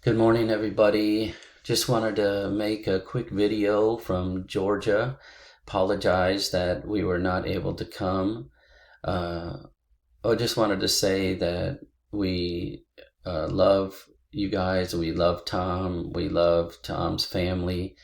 Good morning, everybody. Just wanted to make a quick video from Georgia. Apologize that we were not able to come. Uh, I just wanted to say that we love you guys. We love Thom. We love Thom's family,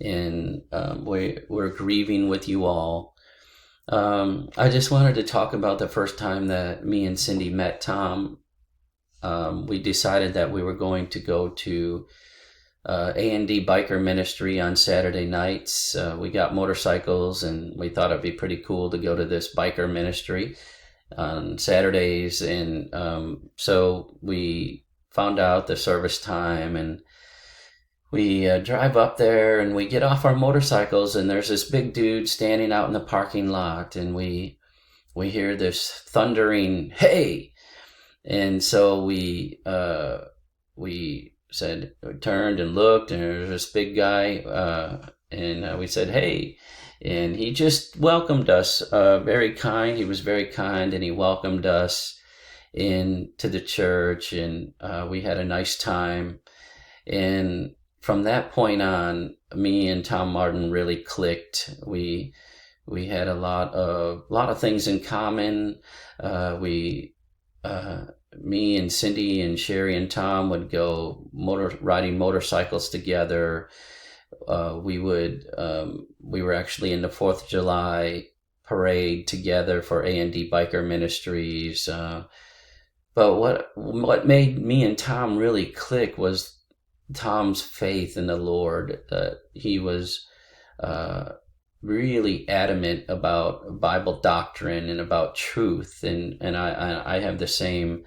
and we're grieving with you all. I just wanted to talk about the first time that me and Cindy met Thom. We decided that we were going to go to A&D Biker Ministry on Saturday nights. We got motorcycles and we thought it'd be pretty cool to go to this biker ministry on Saturdays. And so we found out the service time and we drive up there and we get off our motorcycles and there's this big dude standing out in the parking lot and we hear this thundering, "Hey!" And so we turned and looked, and there was this big guy, and we said, "Hey," and he just welcomed us, very kind. He was very kind, and he welcomed us into the church, and we had a nice time. And from that point on, me and Thom Martin really clicked. We had a lot of things in common. Me and Cindy and Sherry and Thom would go riding motorcycles together. We were actually in the 4th of July parade together for A&D Biker Ministries. But what made me and Thom really click was Thom's faith in the Lord. That he was really adamant about Bible doctrine and about truth, and I have the same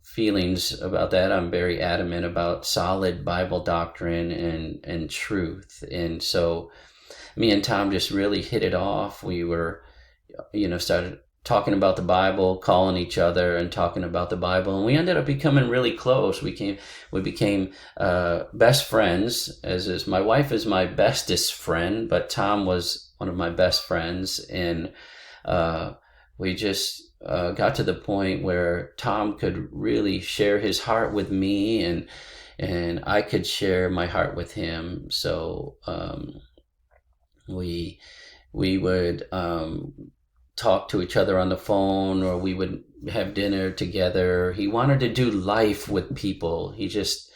feelings about that. I'm very adamant about solid Bible doctrine and truth, and so me and Thom just really hit it off. We were, started talking about the Bible, calling each other and talking about the Bible, and we ended up becoming really close. We became best friends. My wife is my bestest friend, but Thom was one of my best friends, and we just got to the point where Thom could really share his heart with me, and I could share my heart with him. So we would talk to each other on the phone, or we would have dinner together. He wanted to do life with people. He just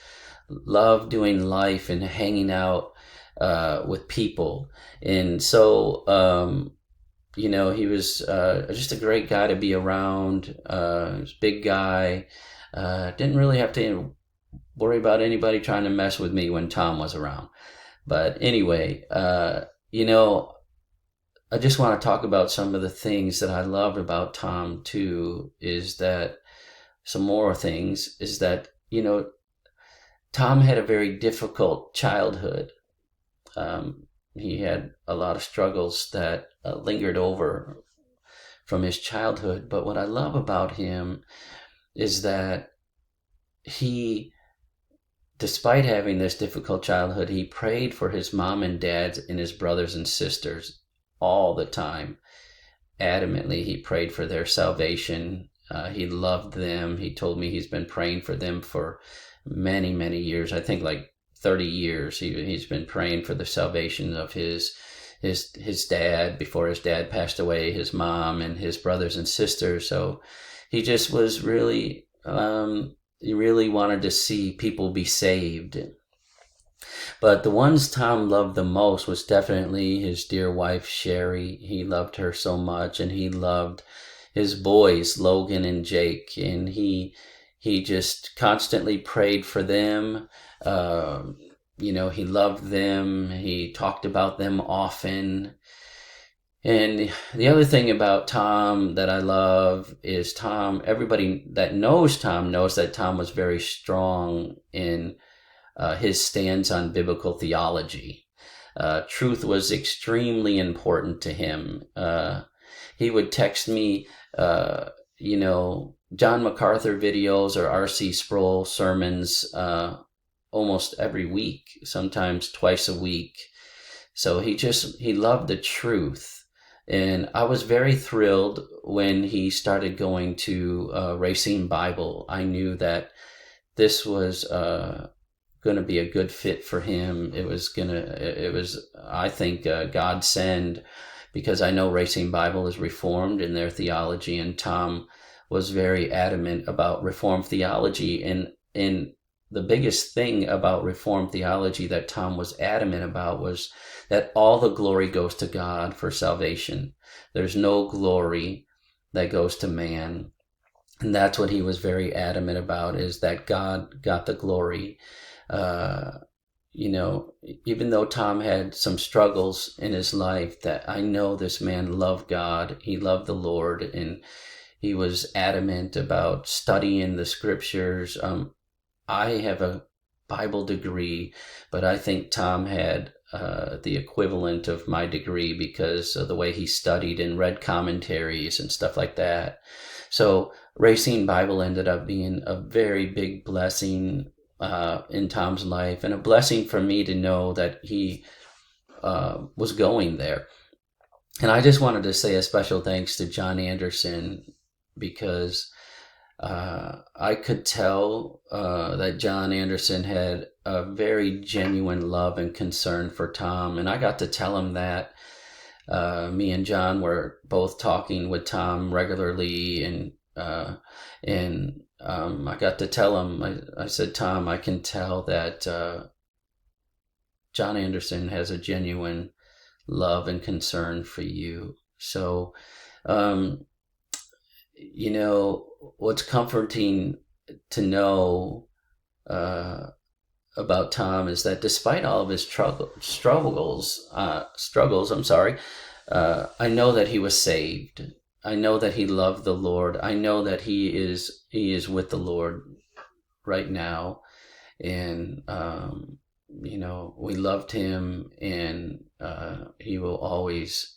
loved doing life and hanging out with people. And so, he was just a great guy to be around. He was a big guy. Didn't really have to worry about anybody trying to mess with me when Thom was around. But anyway, I just want to talk about some of the things that I loved about Thom too, some more things, is that, Thom had a very difficult childhood. He had a lot of struggles that lingered over from his childhood. But what I love about him is that he, despite having this difficult childhood, he prayed for his mom and dad and his brothers and sisters all the time. Adamantly, he prayed for their salvation. He loved them. He told me he's been praying for them for many, many years. I think like 30 years. He's been praying for the salvation of his dad before his dad passed away, his mom and his brothers and sisters. So he just was really, he really wanted to see people be saved. But the ones Thom loved the most was definitely his dear wife, Sherry. He loved her so much, and he loved his boys, Logan and Jake, and he just constantly prayed for them. He loved them. He talked about them often. And the other thing about Thom that I love is everybody that knows Thom knows that Thom was very strong in his stance on biblical theology. Truth was extremely important to him. He would text me, John MacArthur videos or R.C. Sproul sermons almost every week, sometimes twice a week. So he loved the truth. And I was very thrilled when he started going to Racine Bible. I knew that this was going to be a good fit for him. It was, I think, God send, because I know Racine Bible is Reformed in their theology, and Thom was very adamant about Reformed theology. And the biggest thing about Reformed theology that Thom was adamant about was that all the glory goes to God for salvation. There's no glory that goes to man. And that's what he was very adamant about, is that God got the glory. You know, even though Thom had some struggles in his life, that I know this man loved God. He loved the Lord, and he was adamant about studying the scriptures. I have a Bible degree, but I think Thom had the equivalent of my degree because of the way he studied and read commentaries and stuff like that. So Racine Bible ended up being a very big blessing in Thom's life, and a blessing for me to know that he was going there. And I just wanted to say a special thanks to John Anderson, because I could tell that John Anderson had a very genuine love and concern for Thom. And I got to tell him that. Me and John were both talking with Thom regularly, and I got to tell him, I said, Thom, I can tell that John Anderson has a genuine love and concern for you. So, you know, what's comforting to know about Thom is that despite all of his struggles, I know that he was saved. I know that he loved the Lord. I know that he is with the Lord right now. And, you know, we loved him, and he will always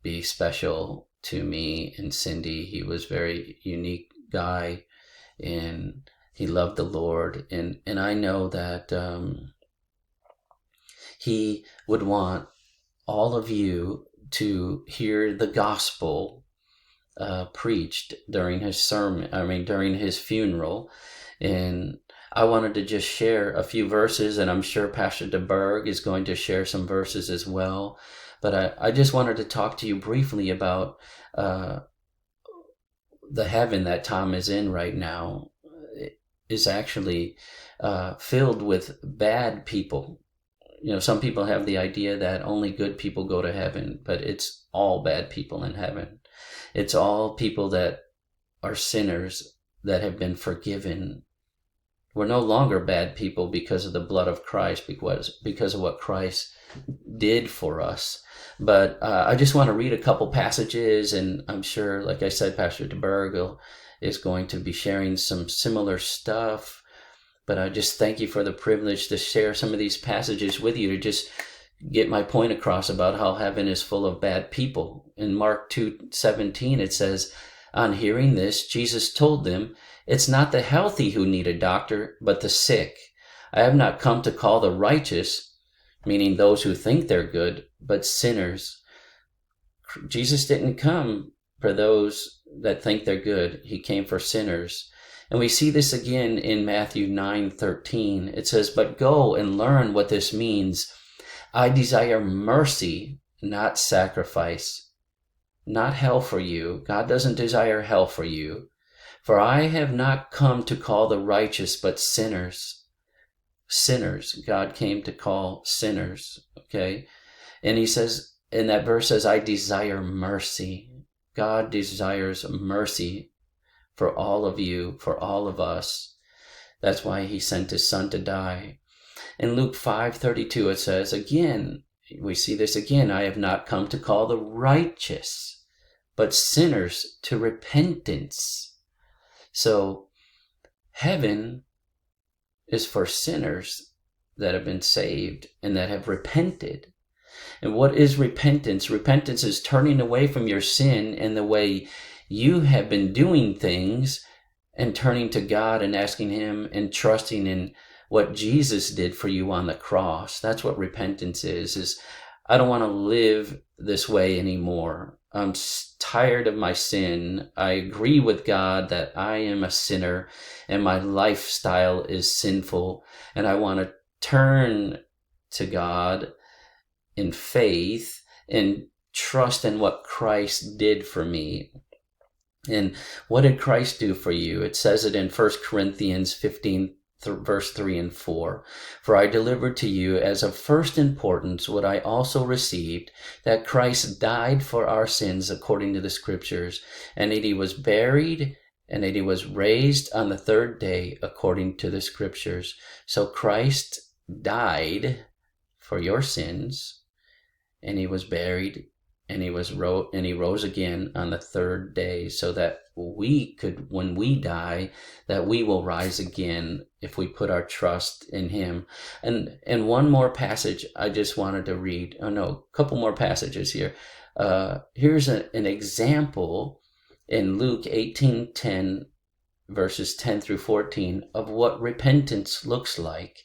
be special to me and Cindy. He was a very unique guy, and he loved the Lord. And I know that he would want all of you to hear the gospel preached during his during his funeral. And I wanted to just share a few verses, and I'm sure Pastor DeBerg is going to share some verses as well. But I just wanted to talk to you briefly about the heaven that Thom is in right now. It is actually filled with bad people. You know, some people have the idea that only good people go to heaven, but it's all bad people in heaven. It's all people that are sinners that have been forgiven. We're no longer bad people because of the blood of Christ, because of what Christ did for us. But I just want to read a couple passages, and I'm sure, like I said, Pastor DeBerg is going to be sharing some similar stuff. But I just thank you for the privilege to share some of these passages with you, to just get my point across about how heaven is full of bad people. In Mark 2:17, it says, on hearing this, Jesus told them, it's not the healthy who need a doctor, but the sick. I have not come to call the righteous, meaning those who think they're good, but sinners. Jesus didn't come for those that think they're good. He came for sinners. And we see this again in Matthew 9:13. It says, but go and learn what this means. I desire mercy, not sacrifice. Not hell for you. God doesn't desire hell for you. For I have not come to call the righteous, but sinners. Sinners. God came to call sinners. Okay? And he says, and that verse says, I desire mercy. God desires mercy for all of you, for all of us. That's why he sent his son to die. In Luke 5:32, it says, again, we see this again, I have not come to call the righteous, but sinners to repentance. So heaven is for sinners that have been saved and that have repented. And what is repentance? Repentance is turning away from your sin and the way you have been doing things, and turning to God and asking him and trusting in what Jesus did for you on the cross. That's what repentance is I don't want to live this way anymore. I'm tired of my sin. I agree with God that I am a sinner and my lifestyle is sinful, and I want to turn to God in faith and trust in what Christ did for me. And what did Christ do for you? It says it in 1 Corinthians 15, verse 3 and 4. For I delivered to you as of first importance what I also received, that Christ died for our sins according to the Scriptures, and that he was buried, and that he was raised on the third day according to the Scriptures. So Christ died for your sins, and he was buried, and he rose again on the third day, so that we could, when we die, that we will rise again if we put our trust in him. And one more passage I just wanted to read. Oh no, a couple more passages here. Here's an example in Luke 18:10, verses 10 through 14, of what repentance looks like.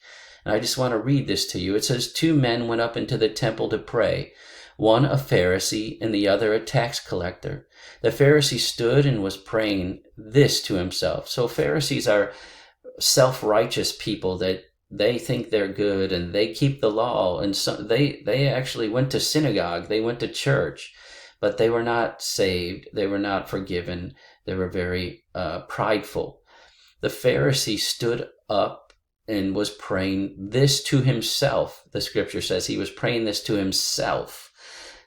And I just want to read this to you. It says, 2 men went up into the temple to pray, one a Pharisee and the other a tax collector. The Pharisee stood and was praying this to himself. So Pharisees are self-righteous people that they think they're good and they keep the law. And so they actually went to synagogue. They went to church, but they were not saved. They were not forgiven. They were very prideful. The Pharisee stood up and was praying this to himself. The scripture says he was praying this to himself.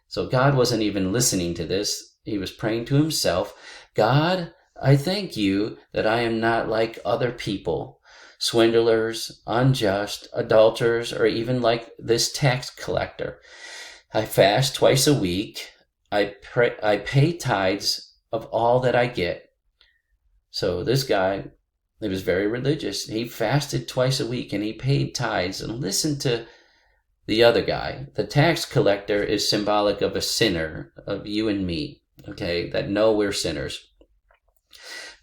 So God wasn't even listening to this. He was praying to himself. God, I thank you that I am not like other people, swindlers, unjust, adulterers, or even like this tax collector. I fast twice a week. I pay tithes of all that I get. So this guy, he was very religious. He fasted twice a week and he paid tithes. And listen to the other guy. The tax collector is symbolic of a sinner, of you and me, okay, that know we're sinners.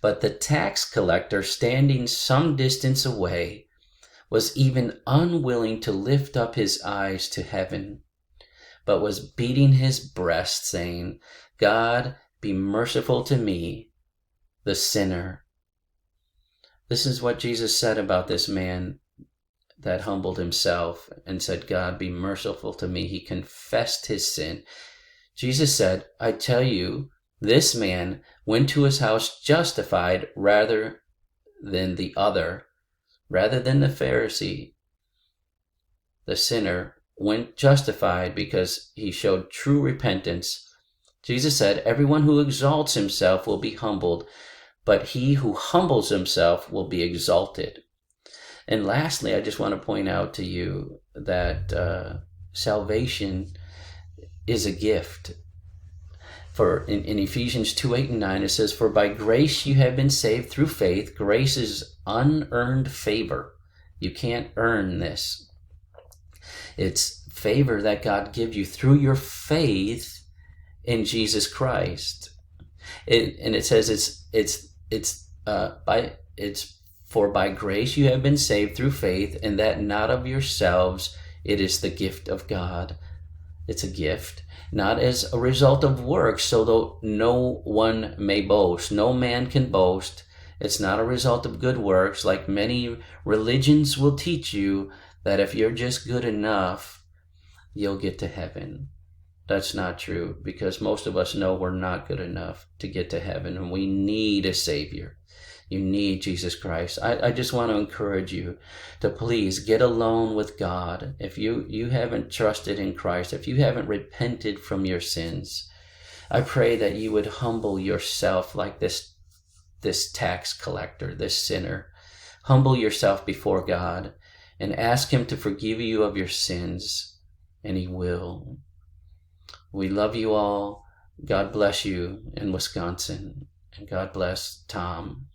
But the tax collector, standing some distance away, was even unwilling to lift up his eyes to heaven, but was beating his breast, saying, God, be merciful to me, the sinner. This is what Jesus said about this man that humbled himself and said, God, be merciful to me. He confessed his sin. Jesus said, I tell you, this man went to his house justified rather than the other, rather than the Pharisee. The sinner went justified because he showed true repentance. Jesus said, everyone who exalts himself will be humbled, but he who humbles himself will be exalted. And lastly, I just want to point out to you that salvation is a gift. For in Ephesians 2:8-9, it says, for by grace you have been saved through faith. Grace is unearned favor. You can't earn this. It's favor that God gives you through your faith in Jesus Christ. And it says for by grace you have been saved through faith, and that not of yourselves, it is the gift of God. It's a gift, not as a result of works, so that no one may boast. No man can boast. It's not a result of good works, like many religions will teach you that if you're just good enough, you'll get to heaven. That's not true, because most of us know we're not good enough to get to heaven, and we need a Savior. You need Jesus Christ. I just want to encourage you to please get alone with God. If you haven't trusted in Christ, if you haven't repented from your sins, I pray that you would humble yourself like this tax collector, this sinner. Humble yourself before God and ask him to forgive you of your sins, and he will. We love you all. God bless you in Wisconsin, and God bless Thom.